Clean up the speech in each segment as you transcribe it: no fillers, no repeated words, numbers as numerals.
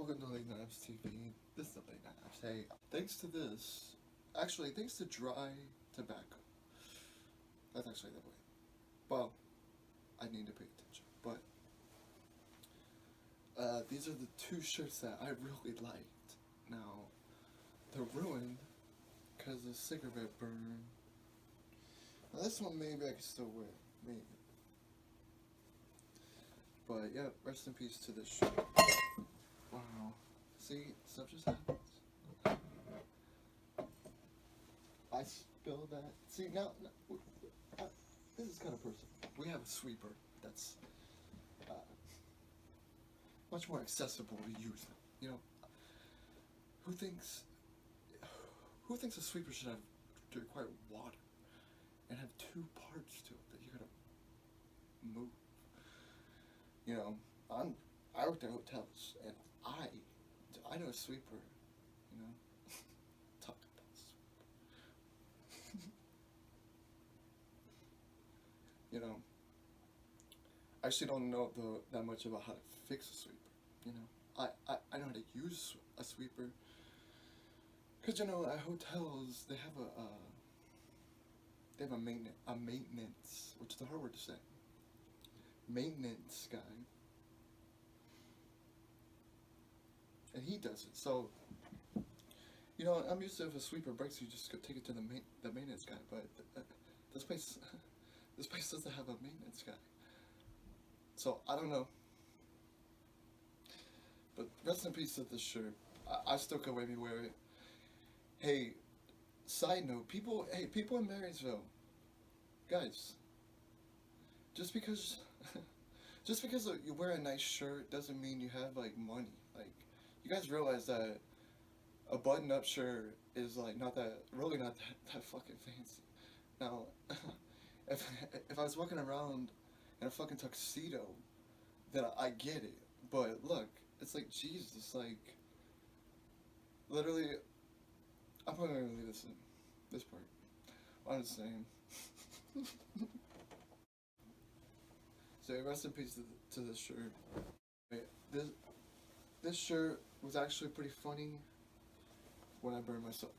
welcome to Late Night Apps TV. This is the Late Night Apps. Hey, thanks to this, actually, thanks to dry tobacco. That's actually the way. Well, I need to pay attention. But these are the two shirts that I really liked. Now, they're ruined because the cigarette burn. Now, this one maybe I can still wear, maybe. But yeah, rest in peace to this shirt. Wow. See, stuff just happens. I spilled that. See, now this is kind of personal. We have a sweeper that's much more accessible to use. You know, who thinks a sweeper should have to require water and have two parts to it that you gotta move? You know, I worked at hotels, and I know a sweeper, you know. Talk about sweeper. You know, I actually don't know that much about how to fix a sweeper. You know, I know how to use a sweeper, cause you know at hotels they have a maintenance, which is a hard word to say. Maintenance guy. And he does it. So, you know, I'm used to if a sweeper breaks, you just go take it to the maintenance guy. But this place doesn't have a maintenance guy. So I don't know. But rest in peace to this shirt. I still can't maybe wear it. Hey, side note, people in Marysville, guys, just because you wear a nice shirt doesn't mean you have like money. Like, you guys realize that a button-up shirt is like not that fucking fancy. Now, if I was walking around in a fucking tuxedo, then I get it. But look, it's like Jesus, like literally. I'm probably gonna leave this part. I'm just saying. So rest in peace to this shirt. This shirt was actually pretty funny when I burned myself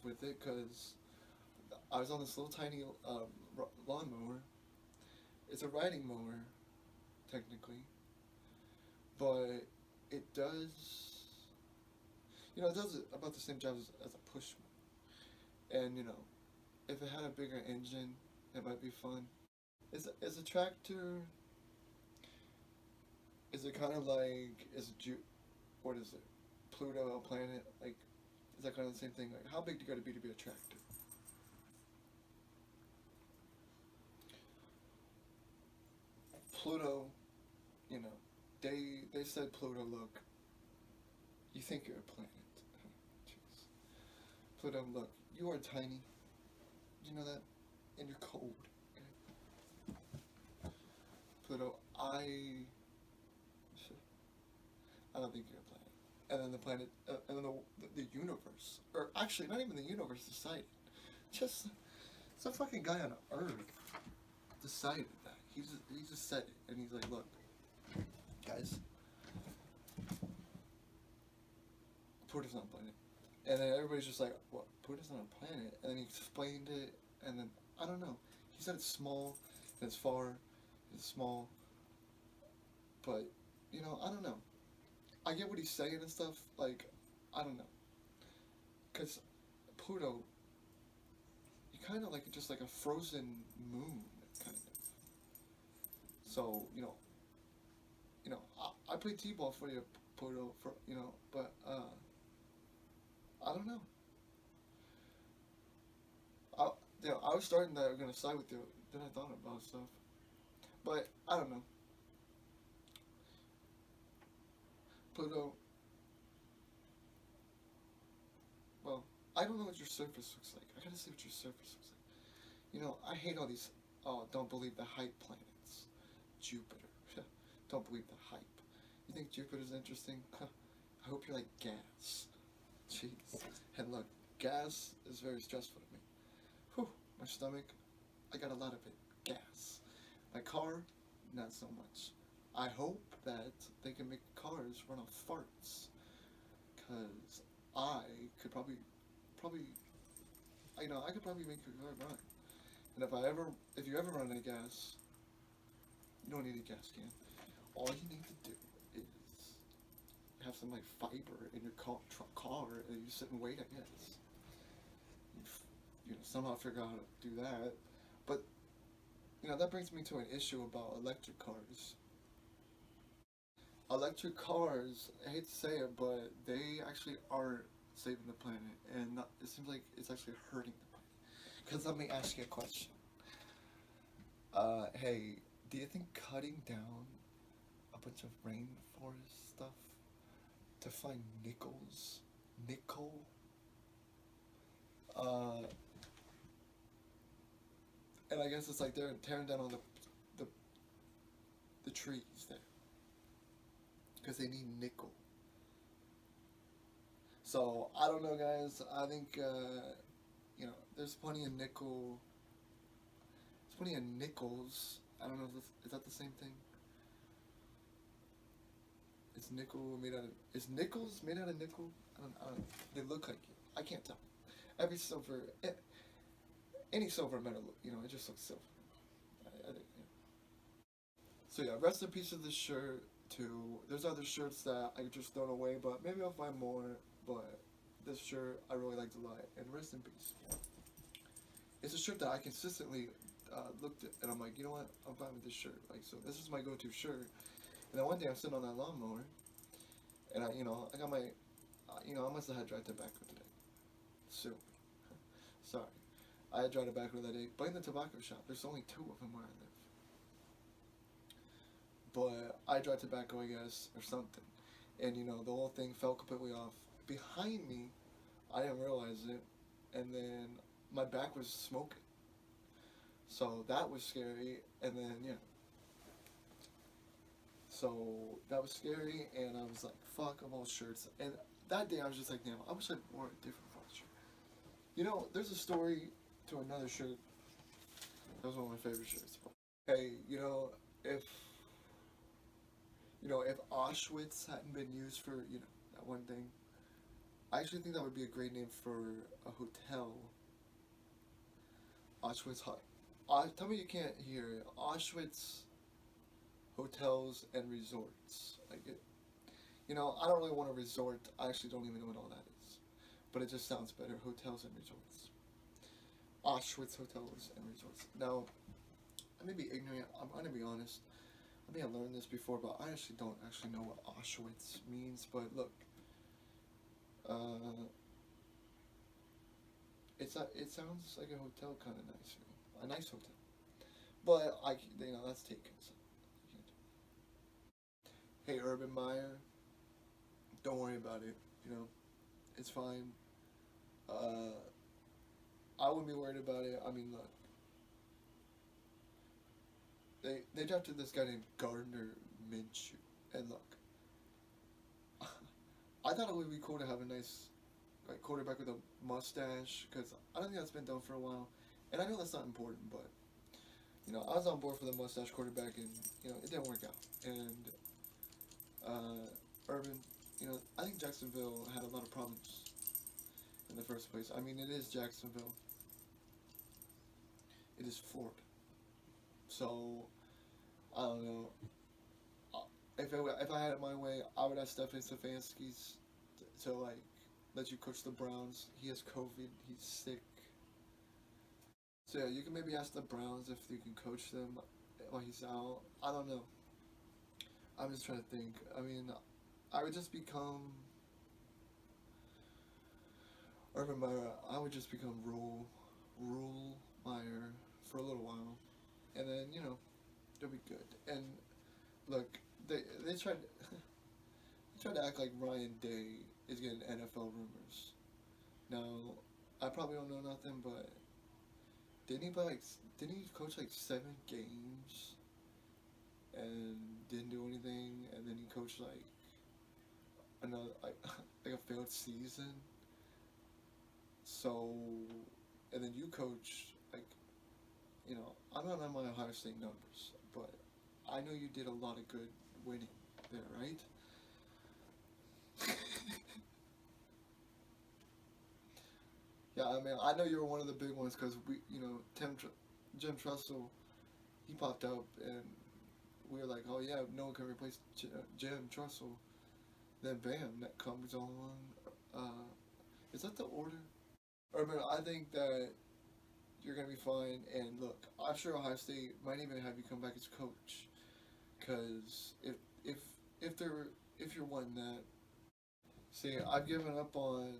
with it, because I was on this little tiny lawnmower. It's a riding mower, technically, but it does, you know, it does about the same job as a push mower. And you know, if it had a bigger engine, it might be fun. Is a tractor? Is it kind of like what is it? Pluto, a planet? Like, is that kind of the same thing? Like, how big do you got to be a tractor? Pluto, you know, they said Pluto, look, you think you're a planet. Jeez. Pluto, look, you are tiny. Did you know that? And you're cold. Pluto, I don't think you're a planet. And then the planet, and then the universe, or actually not even the universe decided. Just some fucking guy on Earth decided that. He just said it, and he's like, look, guys, Pluto's not a planet. And then everybody's just like, what? Pluto's not a planet? And then he explained it, and then I don't know. He said it's small, and it's far. It's small, but you know, I don't know. I get what he's saying and stuff. Like, I don't know, cause Pluto, you kind of like just like a frozen moon, kind of. So you know, I play t-ball for you, Pluto, but I don't know. I was starting that I'm gonna side with you. Then I thought about stuff. But, I don't know. Pluto, well, I don't know what your surface looks like. I gotta see what your surface looks like. You know, I hate all these, don't believe the hype planets. Jupiter. Don't believe the hype. You think Jupiter's interesting? I hope you're like gas. Jeez. And look, gas is very stressful to me. Whew, my stomach, I got a lot of it. Gas. My car, not so much. I hope that they can make cars run off farts. Cause I could probably, I could probably make a car run. And if you ever run out of gas, you don't need a gas can. All you need to do is have some like fiber in your car, and you sit and wait. I guess somehow figure out how to do that. But that brings me to an issue about electric cars. Electric cars, I hate to say it, but they actually aren't saving the planet, and it seems like it's actually hurting the planet. Because let me ask you a question. Hey, do you think cutting down a bunch of rainforest stuff to find nickel, uh, and I guess it's like they're tearing down all the, the trees there because they need nickel. So I don't know, guys. I think there's plenty of nickel. There's plenty of nickels. I don't know if is that the same thing. It's nickel made out of. Is nickels made out of nickel? I don't. They look like it. I can't tell. Every silver, any silver metal, it just looks silver. I think. Yeah. So yeah, rest in peace of this shirt. Too. There's other shirts that I just thrown away, but maybe I'll find more. But this shirt I really liked a lot, and rest in peace. It's a shirt that I consistently looked at, and I'm like, you know what? I'm fine with this shirt. Like, so this is my go-to shirt. And then one day I'm sitting on that lawnmower, and I got my, I must have had dry tobacco today. So, sorry. I had dry tobacco that day, but in the tobacco shop, there's only 2 of them where I live. But I dry tobacco, I guess, or something. And, the whole thing fell completely off. Behind me, I didn't realize it, and then my back was smoking. So that was scary, and then, yeah. So that was scary, and I was like, fuck, of all shirts. And that day I was just like, damn, I wish I wore a different fucking shirt. There's a story to another shirt. That was one of my favorite shirts. Hey, if Auschwitz hadn't been used for, that one thing, I actually think that would be a great name for a hotel. Auschwitz Hut. Tell me you can't hear it. Auschwitz hotels and resorts. Like it. I don't really want a resort. I actually don't even know what all that is. But it just sounds better. Hotels and resorts. Auschwitz hotels and resorts. Now, I may be ignorant. I'm going to be honest. I may have learned this before, but I actually don't actually know what Auschwitz means. But look, it sounds like a hotel kind of nice, a nice hotel. But that's taken. So hey, Urban Meyer, don't worry about it. It's fine. I wouldn't be worried about it. I mean, look, they drafted this guy named Gardner Minshew, and look, I thought it would be cool to have a nice quarterback with a mustache, because I don't think that's been done for a while, and I know that's not important, but I was on board for the mustache quarterback, and it didn't work out, and Urban, I think Jacksonville had a lot of problems in the first place. I mean, it is Jacksonville. It is Florida. So, I don't know. If I had it my way, I would ask Stephen Stefanski's to let you coach the Browns. He has COVID. He's sick. So yeah, you can maybe ask the Browns if you can coach them while he's out. I don't know. I'm just trying to think. I mean, I would just become Urban Meyer. I would just become Rule Meyer for a little while, and then it'll be good. And look, they tried they tried to act like Ryan Day is getting NFL rumors. Now, I probably don't know nothing, but didn't he coach 7 games and didn't do anything, and then he coached another like a failed season. So, and then you coach I'm not on my Ohio State numbers, but I know you did a lot of good winning. there, right? Yeah, I mean, I know you were one of the big ones because Jim Trussell, he popped up and we were like, oh yeah, no one can replace Jim Trussell. Then bam, that comes on. Uh, is that the order? Or but I think that you're gonna be fine. And look, I'm sure Ohio State might even have you come back as coach. Cause if if they're if you're one that see, I've given up on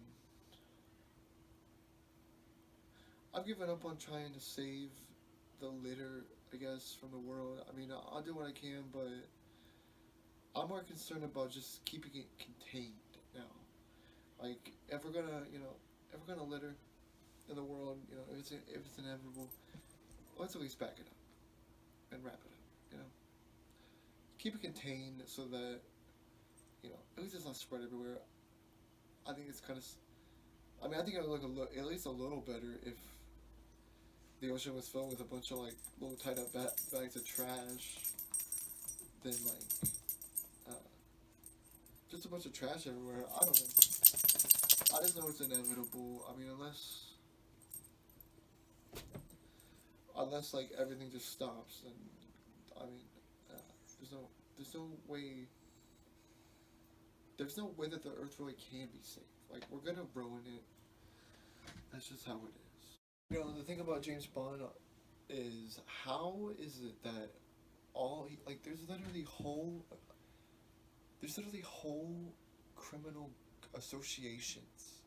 trying to save the litter, I guess, from the world. I mean, I'll do what I can, but I'm more concerned about just keeping it contained now. Like, if we're gonna litter in the world, if it's inevitable, let's at least back it up and wrap it up. You know, keep it contained so that at least it's not spread everywhere. I think it's kind of. I mean, I think it would look at least a little better if the ocean was filled with a bunch of like little tied up bags of trash than like just a bunch of trash everywhere. I don't know. I just know it's inevitable. I mean, unless like everything just stops, and I mean, uh, there's no there's no way there's no way that the Earth really can be safe. Like we're gonna ruin it. That's just how it is. The thing about James Bond is how is it that like there's literally whole criminal associations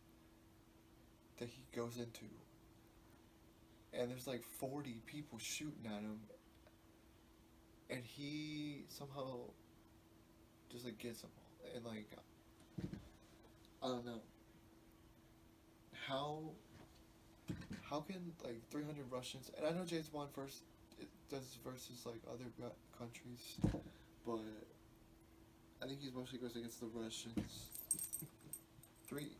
that he goes into, and there's like 40 people shooting at him, and he somehow just like gets them all, and like I don't know how how can like 300 Russians, and I know James Bond first it does versus like other countries, but I think he mostly goes against the Russians. Three.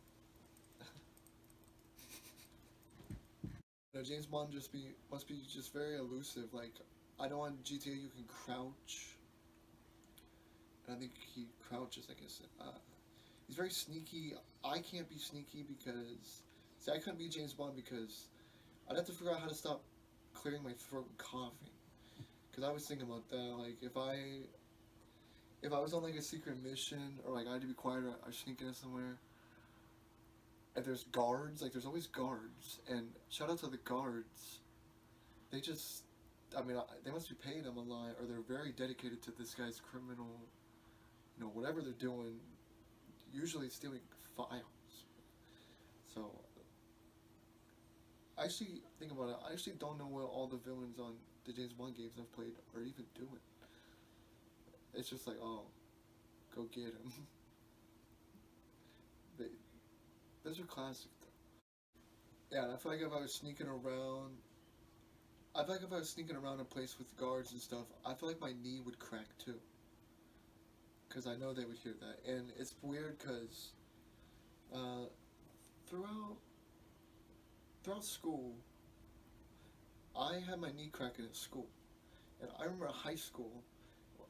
James Bond must be just very elusive. Like I know on GTA you can crouch, and I think he crouches. I guess he's very sneaky. I can't be sneaky because see I couldn't be James Bond because I'd have to figure out how to stop clearing my throat and coughing. Because I was thinking about that. Like if I was on like a secret mission or like I had to be quiet or I sneak in somewhere, and there's guards, like there's always guards, and shout out to the guards. They just, I mean, they must be paying them a lot, or they're very dedicated to this guy's criminal, whatever they're doing. Usually stealing files. So, I actually think about it. I actually don't know what all the villains on the James Bond games I've played are even doing. It's just like, oh, go get him. Those are classic though. Yeah, and I feel like if I was sneaking around, I feel like if I was sneaking around a place with guards and stuff, I feel like my knee would crack too. Because I know they would hear that. And it's weird because uh, throughout, throughout school, I had my knee cracking at school. And I remember high school,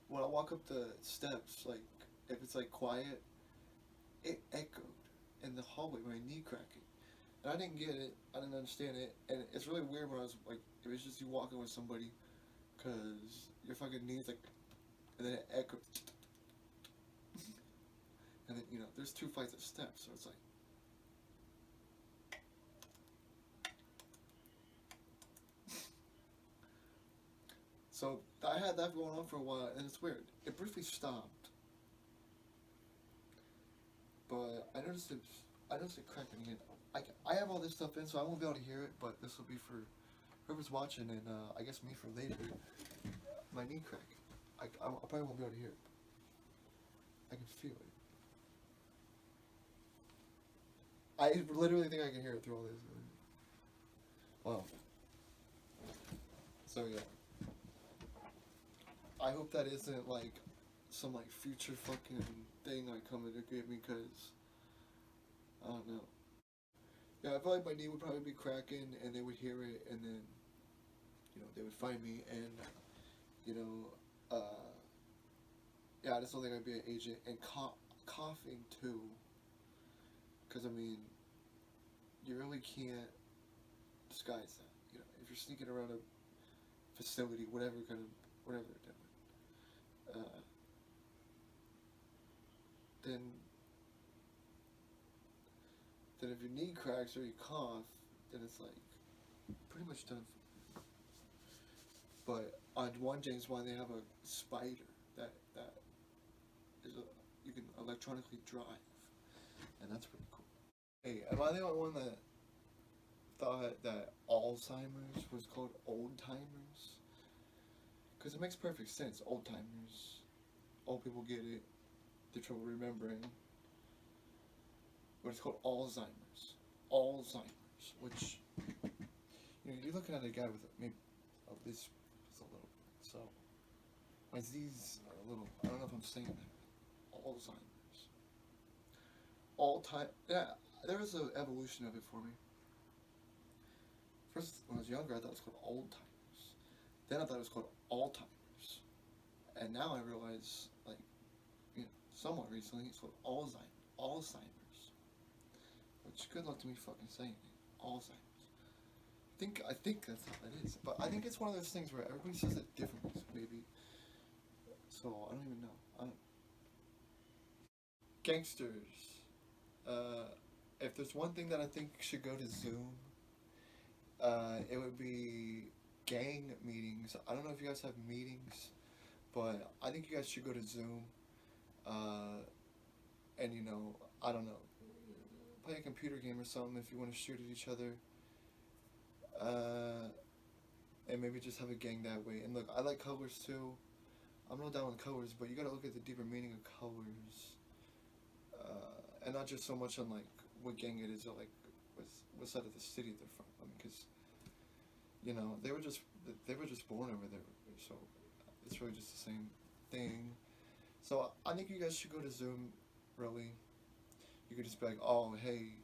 when I walk up the steps, like, if it's like quiet, it echoed in the hallway, my knee cracking. And I didn't get it, I didn't understand it, and it's really weird when I was like, it was just you walking with somebody, because your fucking knee's like, and then it echoed. And then, there's 2 flights of steps, so it's like, so I had that going on for a while, and it's weird. It briefly stopped, but I noticed it cracking again. I have all this stuff in, so I won't be able to hear it, but this will be for whoever's watching, and I guess me for later. My knee crack. I probably won't be able to hear it. I can feel it. I literally think I can hear it through all this. Wow. So yeah. I hope that isn't like some like future fucking thing like coming to get me, cause I don't know. Yeah, I feel like my knee would probably be cracking, and they would hear it, and then they would find me, and you know, uh, Yeah, I just don't think I'd be an agent. And coughing too, because I mean, you really can't disguise that. You know, if you're sneaking around a facility, whatever they're doing, then then if your knee cracks or you cough, then it's like pretty much done. But on one James Bond, they have a spider that is a you can electronically drive, and that's pretty cool. Hey, am I the only one that thought that Alzheimer's was called old timers? Because it makes perfect sense. Old timers, old people get it. They're trouble remembering, but it's called Alzheimer's. Alzheimer's, which you're looking at a guy with maybe this is a little bit. So my Z's are a little. I don't know if I'm saying that. Alzheimer's. All time. Yeah, there was an evolution of it for me. First, when I was younger, I thought it was called old timers. Then I thought it was called Alzheimer's, and now I realize, like, somewhat recently, it's called Alzheimer's. Which good luck to me fucking saying it. Alzheimer's. I think that's how it is. But I think it's one of those things where everybody says it differently, maybe. So I don't even know. I don't. Gangsters. If there's one thing that I think should go to Zoom, it would be gang meetings. I don't know if you guys have meetings, but I think you guys should go to Zoom. And I don't know, play a computer game or something if you want to shoot at each other. And maybe just have a gang that way. And look, I like colors too. I'm real down with colors, but you gotta look at the deeper meaning of colors. And not just so much on like what gang it is or like what side of the city they're from. I mean, because they were just born over there, so it's really just the same thing. So I think you guys should go to Zoom. Really, you could just be like, oh hey,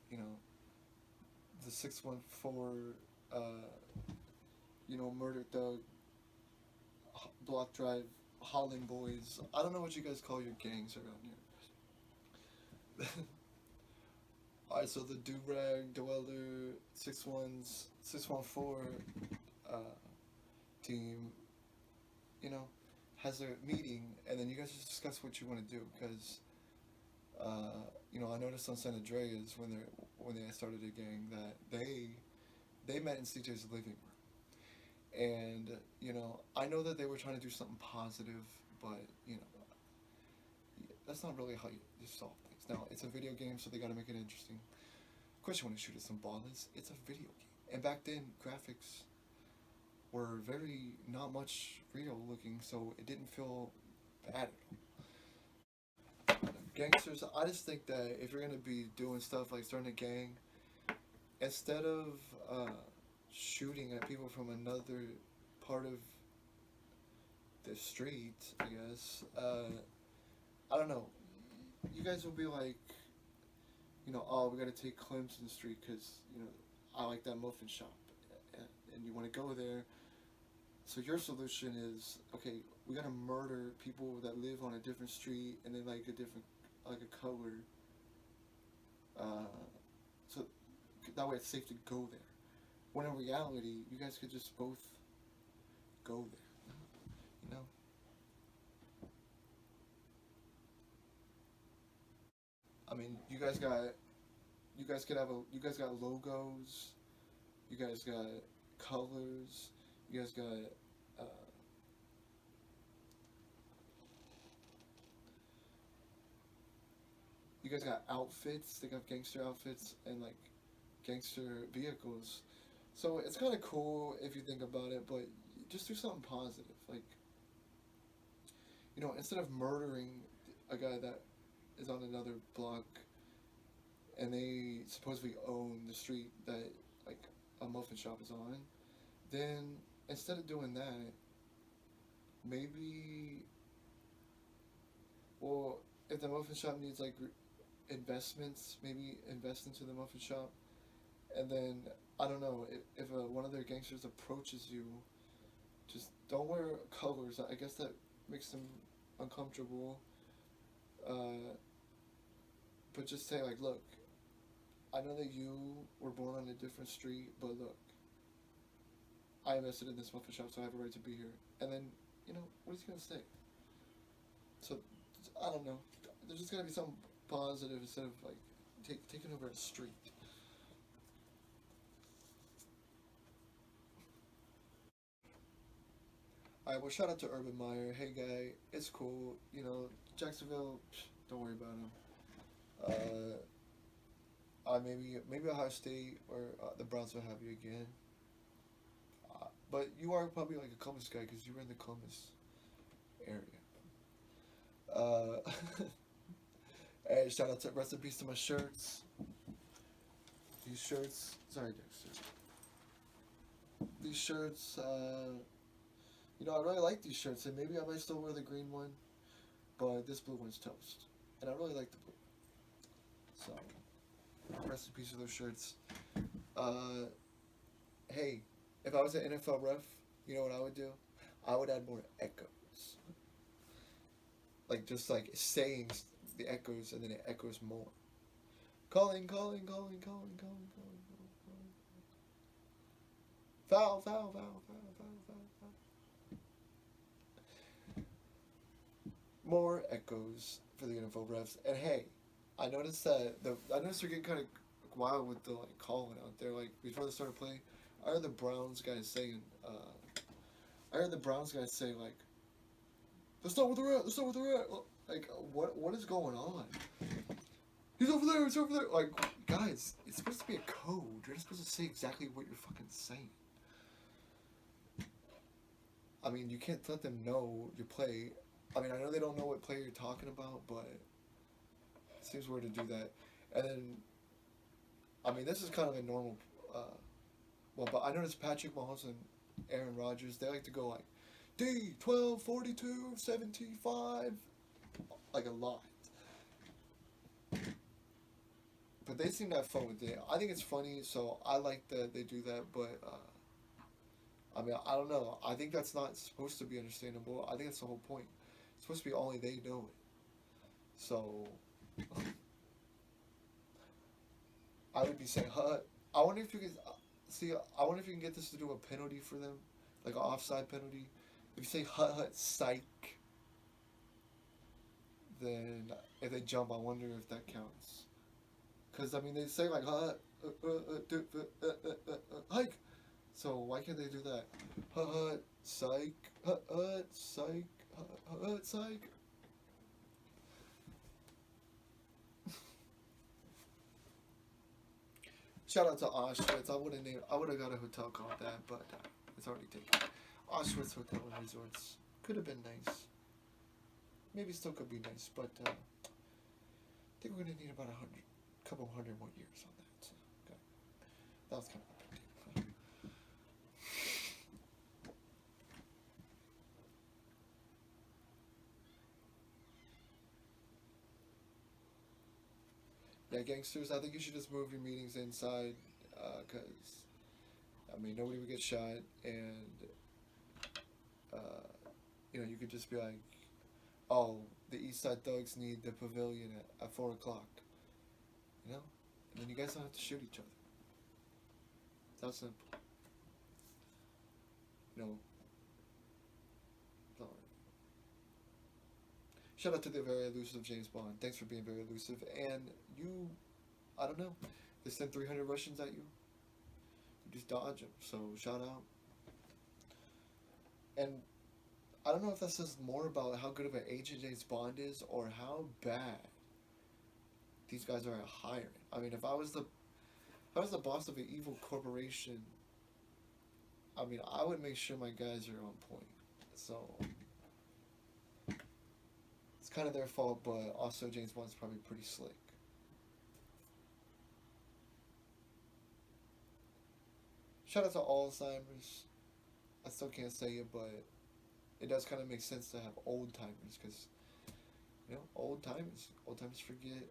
the 614, murder thug, block drive, Holland boys. I don't know what you guys call your gangs around here. Alright, so the do-rag, dweller, 614 team, has a meeting, and then you guys just discuss what you want to do, because, I noticed on San Andreas when they started a gang that they met in CJ's living room, and I know that they were trying to do something positive, but that's not really how you solve things. Now it's a video game, so they got to make it interesting. Of course, you want to shoot at some ballers. It's a video game, and back then graphics were very not much real looking, so it didn't feel bad at all. Gangsters, I just think that if you're gonna be doing stuff like starting a gang, instead of shooting at people from another part of the street, I guess, I don't know, you guys will be like, oh, we gotta take Clemson Street because, I like that muffin shop, and you want to go there. So your solution is, okay, we gotta murder people that live on a different street and they like a color. So that way it's safe to go there. When in reality, you guys could just both go there. I mean, you guys got logos. You guys got colors. You guys got outfits. They got gangster outfits and like gangster vehicles. So it's kind of cool if you think about it, but just do something positive. Like, instead of murdering a guy that is on another block and they supposedly own the street that like a muffin shop is on, then instead of doing that, maybe, well, if the muffin shop needs like investments, maybe invest into the muffin shop, and then I don't know if one of their gangsters approaches you, just don't wear colors. I guess that makes them uncomfortable. But just say like, look, I know that you were born on a different street, but look, I invested in this muffin shop, so I have a right to be here. And then, what is he gonna say? So, I don't know. There's just gotta be something positive instead of like taking over a street. Alright, well, shout out to Urban Meyer. Hey, guy, it's cool. Jacksonville, don't worry about him. Maybe Ohio State or the Browns will have you again. But you are probably like a Columbus guy because you were in the Columbus area. Uh, hey, shout out to rest in peace to my shirts. These shirts, sorry, Dexter. These shirts, I really like these shirts, and maybe I might still wear the green one, but this blue one's toast, and I really like the blue. So, rest in peace to those shirts. Hey, if I was an NFL ref, you know what I would do? I would add more echoes. Like, just like saying the echoes, and then it echoes more. Calling. Foul. More echoes for the NFL refs. And hey, I noticed that I noticed they're getting kind of wild with the like calling out there. Like before they started playing, I heard the Browns guys saying, like, let's not with the rat. Like, what is going on? He's over there. Like, guys, it's supposed to be a code. You're not supposed to say exactly what you're fucking saying. I mean, you can't let them know your play. I mean, I know they don't know what play you're talking about, but it seems weird to do that. And then, I mean, this is kind of a normal, but I noticed Patrick Mahomes and Aaron Rodgers, they like to go like, D, 12, 42, 75, like a lot. But they seem to have fun with it. I think it's funny, so I like that they do that, but, I mean, I don't know. I think that's not supposed to be understandable. I think that's the whole point. It's supposed to be only they know it. So, I would be saying, I wonder if you can, I wonder if you can get this to do a penalty for them, like an offside penalty. If you say psych, then if they jump, I wonder if that counts. Because, I mean, they say like, hike. So why can't they do that? Psych, psych, psych. Shout out to Auschwitz. I would have got a hotel called that, but it's already taken. Auschwitz Hotel and Resorts could have been nice. Maybe still could be nice, but I think we're gonna need about a couple hundred more years on that. So, okay. That was kind of a big deal. Yeah, gangsters. I think you should just move your meetings inside, because I mean nobody would get shot, and you could just be like, oh, the East Side Thugs need the pavilion at 4 o'clock, and then you guys don't have to shoot each other. It's that simple. Sorry. Shout out to the very elusive James Bond. Thanks for being very elusive. And you, I don't know, they sent 300 Russians at you. You just dodge them. So shout out. And I don't know if that says more about how good of an agent James Bond is or how bad these guys are at hiring. I mean, if I was the boss of an evil corporation, I mean, I would make sure my guys are on point. So it's kind of their fault, but also James Bond's probably pretty slick. Shout out to Alzheimer's. I still can't say it, but it does kind of make sense to have old timers because, old timers forget.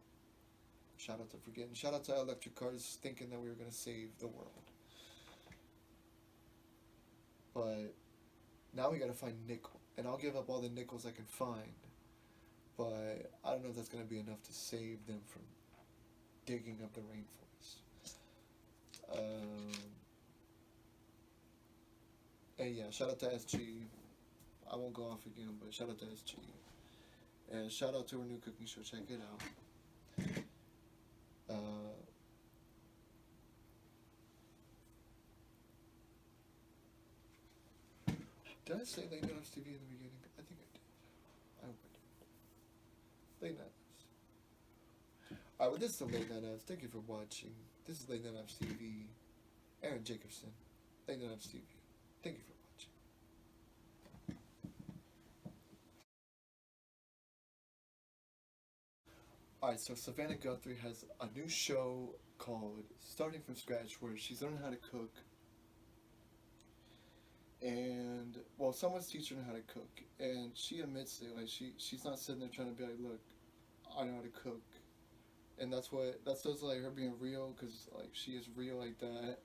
Shout out to forgetting. Shout out to electric cars thinking that we were going to save the world. But now we got to find nickel. And I'll give up all the nickels I can find but I don't know if that's gonna be enough to save them from digging up the rainforest. Um, and yeah, shout out to SG. I won't go off again, but shout out to SG. And shout out to her new cooking show. Check it out. Uh, did I say Late Night Ops TV in the beginning? I think I did. I hope I did. Late Night Ops. Alright, well, this is the Late Night Ops. Thank you for watching. This is Late Night Ops TV. Aaron Jacobson. Late Night Ops TV. Thank you for watching. Alright, so Savannah Guthrie has a new show called Starting from Scratch where she's learning how to cook. And, well, someone's teaching her how to cook. And she admits it. Like, she's not sitting there trying to be like, look, I know how to cook. And that's just like her being real, because, like, she is real like that.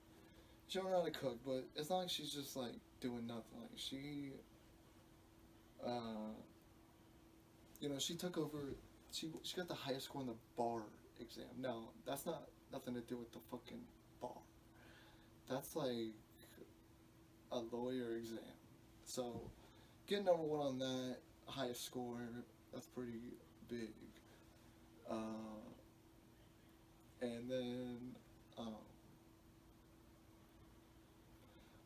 She don't know how to cook, but it's not like she's just, like, doing nothing. Like, uh, she took over, she got the highest score on the bar exam. Now, that's not nothing to do with the fucking bar. That's like a lawyer exam. So, getting number one on that highest score, that's pretty big. Uh, and then, um,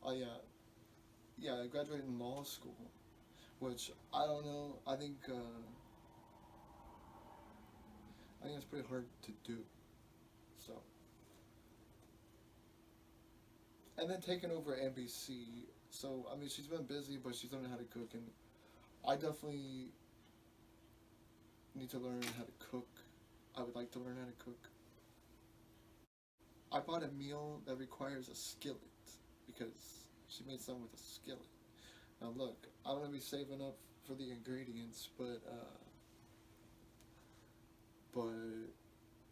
oh yeah, I graduated in law school, which I don't know. I think it's pretty hard to do. So, and then taking over NBC. So I mean, she's been busy, but she's learning how to cook, and I definitely need to learn how to cook. I would like to learn how to cook. I bought a meal that requires a skillet because she made something with a skillet. Now look, I'm gonna be saving up for the ingredients, but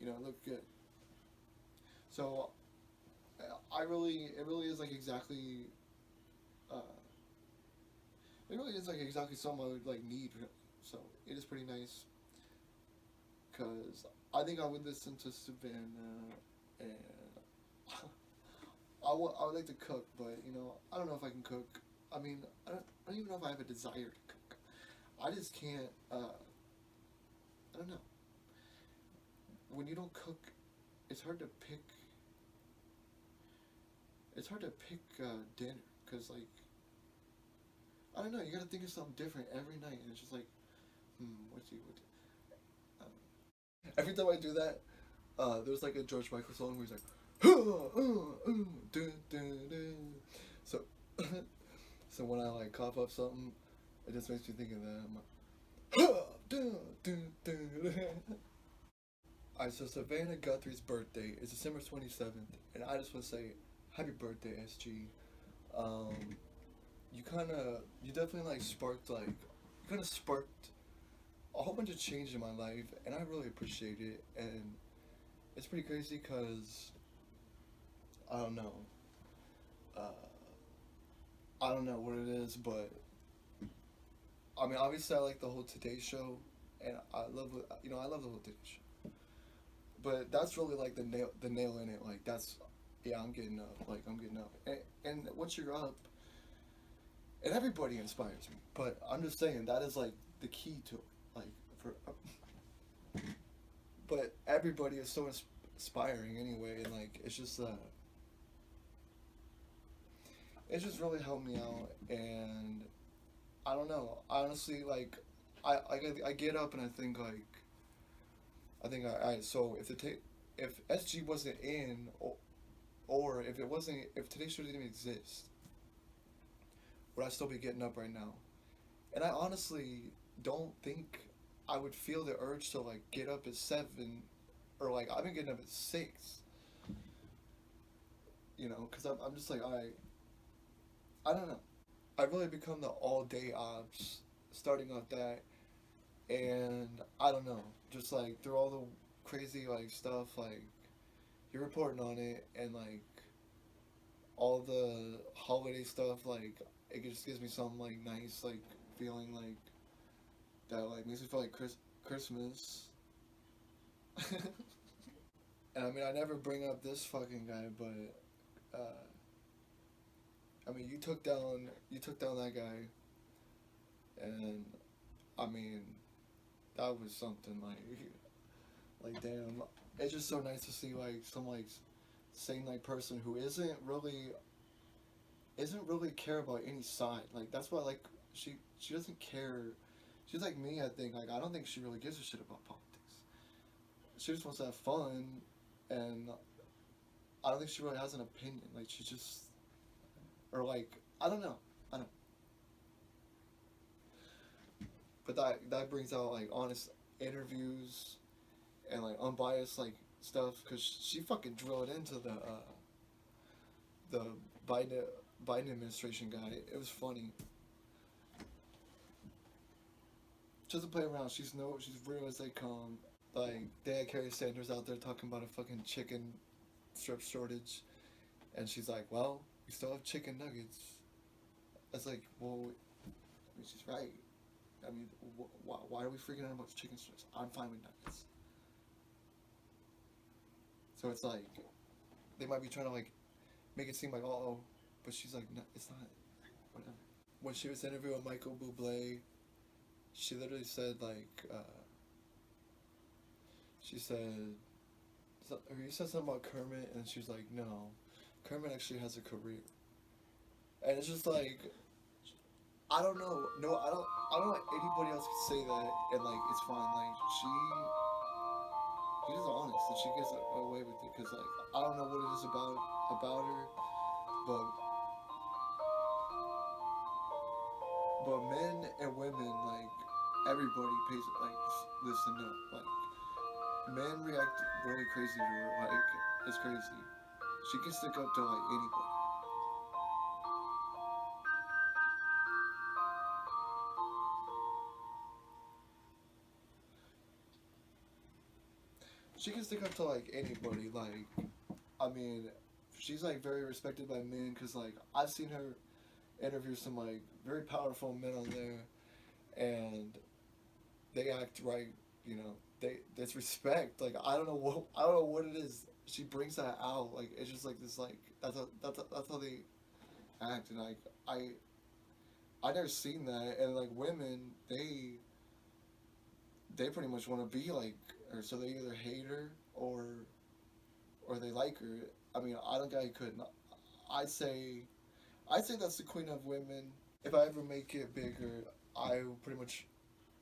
it looked good. So it really is like exactly, uh, it really is like exactly something I would like need. So it is pretty nice because I think I would listen to Savannah and I would like to cook, but I don't know if I can cook. I mean, I don't even know if I have a desire to cook. I just can't. I don't know. When you don't cook, it's hard to pick. It's hard to pick dinner because I don't know. You gotta think of something different every night, and it's just like, what? Every time I do that, there's like a George Michael song where he's like, dun, dun, dun. So, so when I like cough up something, it just makes me think of that. I'm like, dun, dun, dun, dun. Alright, so Savannah Guthrie's birthday is December 27th, and I just want to say, happy birthday, SG. Um, you definitely kind of sparked a whole bunch of change in my life, and I really appreciate it. And it's pretty crazy because I don't know, uh, I don't know what it is, but I mean, obviously, I like the whole Today Show, and I love the whole Today Show. But that's really like the nail in it. Like that's, yeah, I'm getting up. Like I'm getting up, and once you're up, and everybody inspires me. But I'm just saying that is like the key to it. Like for, but everybody is so inspiring anyway, and like it's just really helped me out, and I don't know. Honestly, like I get up and I think so if SG wasn't in, or if it wasn't, if today's show didn't exist, would I still be getting up right now? And I honestly don't think I would feel the urge to like get up at 7, or like I've been getting up at 6. Because I'm just like I don't know. I've really become the all day ops, starting off that, and I don't know, just like through all the crazy like stuff, like you're reporting on it, and like all the holiday stuff, like it just gives me some like nice like feeling like that like makes me feel like Chris. Christmas. And I mean, I never bring up this fucking guy, but I mean, you took down that guy, and I mean, that was something like damn. It's just so nice to see like some like sane like person who isn't really care about any side. Like that's why like she doesn't care. She's like me, I think. Like I don't think she really gives a shit about politics. She just wants to have fun, and I don't think she really has an opinion. Like she just or like I don't know. I don't. But that brings out like honest interviews and like unbiased like stuff because she fucking drilled into the Biden Biden administration guy. It was funny. She doesn't play around. She's real as they come. Like they had Carrie Sanders out there talking about a fucking chicken strip shortage, and she's like, "Well, we still have chicken nuggets." It's like, well, I mean, she's right. I mean, why are we freaking out about chicken strips? I'm fine with nuggets. So it's like they might be trying to like make it seem like oh, but she's like, no, it's not. Whatever. When she was interviewing Michael Bublé, she literally said like, she said, he said something about Kermit, and she was like, no, Kermit actually has a career, and it's just like, I don't know, no, I don't know anybody else can say that, and like it's fine, like she's just honest, and she gets away with it, cause like I don't know what it is about her, but men and women like everybody pays like listen up, like men react really crazy to her, like it's crazy. She can stick up to like anybody. She can stick up to like anybody. Like, I mean, she's like very respected by men because like I've seen her interview some like very powerful men on there, and they act right. You know, there's respect. Like I don't know what it is. She brings that out. Like it's just like this. Like that's how they act. And like I never seen that. And like women, they pretty much want to be like her. So they either hate her or they like her. I mean, I don't think I could. I'd say I'd say that's the queen of women. If I ever make it bigger, I will pretty much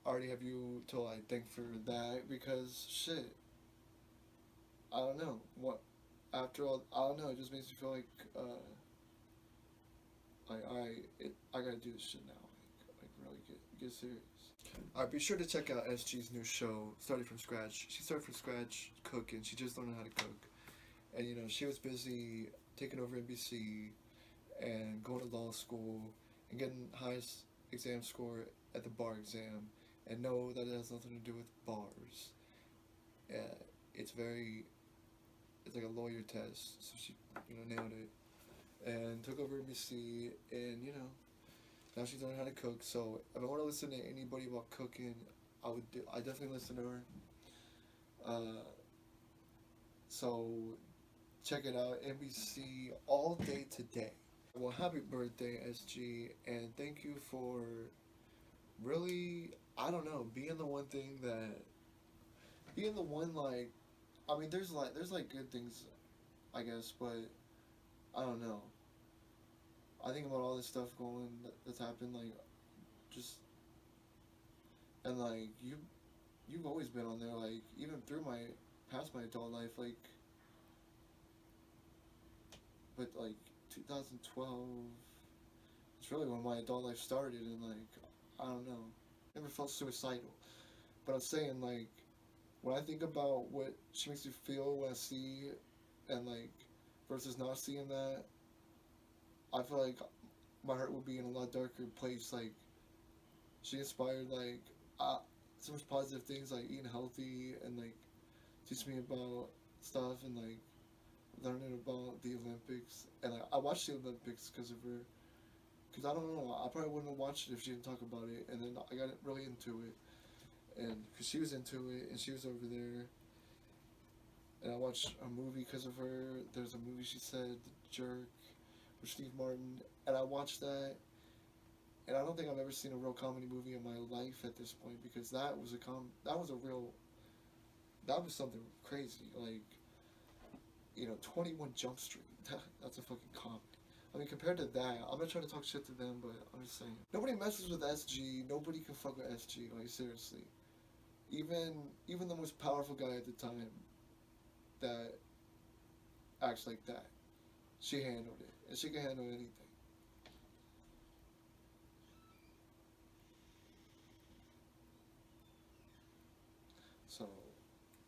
already have you to like thank for that because shit. I don't know what. After all, I don't know. It just makes me feel like I gotta do this shit now. Like really get serious. Alright, be sure to check out SG's new show, Started From Scratch. She started from scratch cooking. She just learned how to cook. And, you know, she was busy taking over NBC and going to law school and getting highest exam score at the bar exam. And no, that has nothing to do with bars. Uh, it's it's like a lawyer test. So she, nailed it. And took over NBC and, now she's learning how to cook. So if I want to listen to anybody about cooking, I definitely listen to her. Uh, so check it out, NBC all day today. Well, happy birthday, SG, and thank you for really, I don't know, being the one like, I mean, there's like good things, I guess, but I don't know. I think about all this stuff that's happened, like, just and like you've always been on there, like even through my past my adult life, like, but like 2012, it's really when my adult life started, and like I don't know, never felt suicidal, but I'm saying like when I think about what she makes me feel when I see it, and like versus not seeing that, I feel like my heart would be in a lot darker place. Like she inspired like so much positive things like eating healthy and like teach me about stuff and like learning about the Olympics and like I watched the Olympics because of her. Because I don't know, I probably wouldn't have watched it if she didn't talk about it. And then I got really into it. and because she was into it and she was over there, and I watched a movie because of her. There's a movie she said, The Jerk, with Steve Martin, and I watched that, and I don't think I've ever seen a real comedy movie in my life at this point because that was something crazy. Like, 21 Jump Street. That's a fucking comedy. I mean, compared to that, I'm not trying to talk shit to them, but I'm just saying. Nobody messes with SG. Nobody can fuck with SG. Like, seriously. Even even the most powerful guy at the time that acts like that, she handled it, and she can handle anything. So,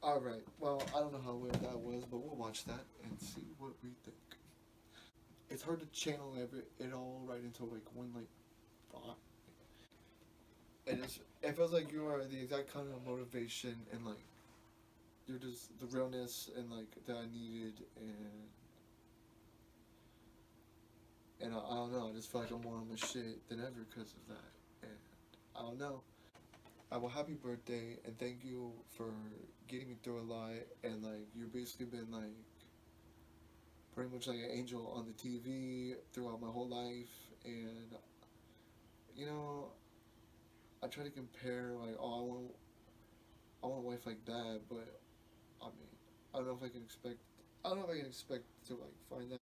all right. Well, I don't know how weird that was, but we'll watch that and see what we think. It's hard to channel it all right into like one like thought. It feels like you are the exact kind of motivation and like you're just the realness and like that I needed and I don't know. I just feel like I'm more on my shit than ever because of that. And I don't know. Well, happy birthday and thank you for getting me through a lot and like you've basically been like pretty much like an angel on the TV throughout my whole life and you know I try to compare like I want a wife like that but I mean I don't know if I can expect to like find that